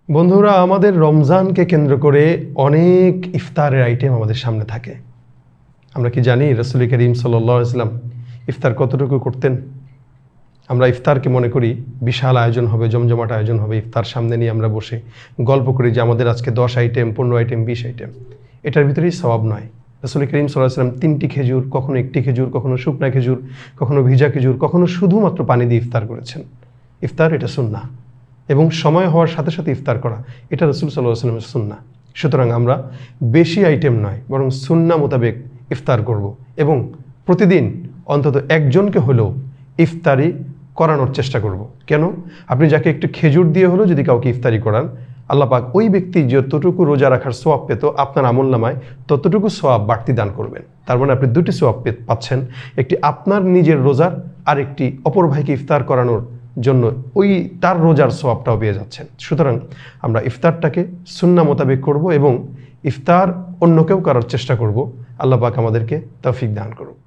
বন্ধুরা, আমাদের রমজানকে কেন্দ্র করে অনেক ইফতারের আইটেম আমাদের সামনে থাকে। আমরা কি জানি রাসূল করিম সাল্লাল্লাহু আলাইহি ওয়াসাল্লাম ইফতার কতটুকু করতেন? আমরা ইফতারকে মনে করি বিশাল আয়োজন হবে, জমজমাট আয়োজন হবে। ইফতার সামনে নিয়ে আমরা বসে গল্প করি যে আমাদের আজকে 10 আইটেম, 15 আইটেম, 20 আইটেম। এটার ভিতরেই সওয়াব নয়। রাসূল করিম সাল্লাল্লাহু আলাইহি ওয়াসাল্লাম 3টি খেজুর, কখনো 1টি খেজুর, কখনো শুকনা খেজুর, কখনো ভিজা খেজুর, কখনো শুধুমাত্র পানি দিয়ে ইফতার করেছেন। ইফতার এটা সুন্নাহ, এবং সময় হওয়ার সাথে সাথে ইফতার করা এটা রাসূল সাল্লাল্লাহু আলাইহি ওয়াসাল্লামের সুন্নাহ। সুতরাং আমরা বেশি আইটেম নয়, বরং সুন্নাহ মোতাবেক ইফতার করব এবং প্রতিদিন অন্তত একজনকে হলেও ইফতারি করানোর চেষ্টা করব। কেন? আপনি যাকে একটু খেজুর দিয়ে হলেও যদি কাউকে ইফতারি করান, আল্লাহ পাক ওই ব্যক্তি যতটুকু রোজা রাখার সওয়াব পেত আপনার আমলনামায় ততটুকু সওয়াব বাড়তি দান করবেন। তার মানে আপনি দুটি সওয়াব পাচ্ছেন, একটি আপনার নিজের রোজার, আর একটি অপর ভাইকে ইফতার করানোর জন্য ওই তার রোজার সওয়াবটাও পেয়ে যাচ্ছেন। সুতরাং আমরা ইফতারটাকে সুন্নাহ মোতাবেক করব এবং ইফতার অন্য কেউ করার চেষ্টা করব। আল্লাহ পাক আমাদেরকে তৌফিক দান করুক।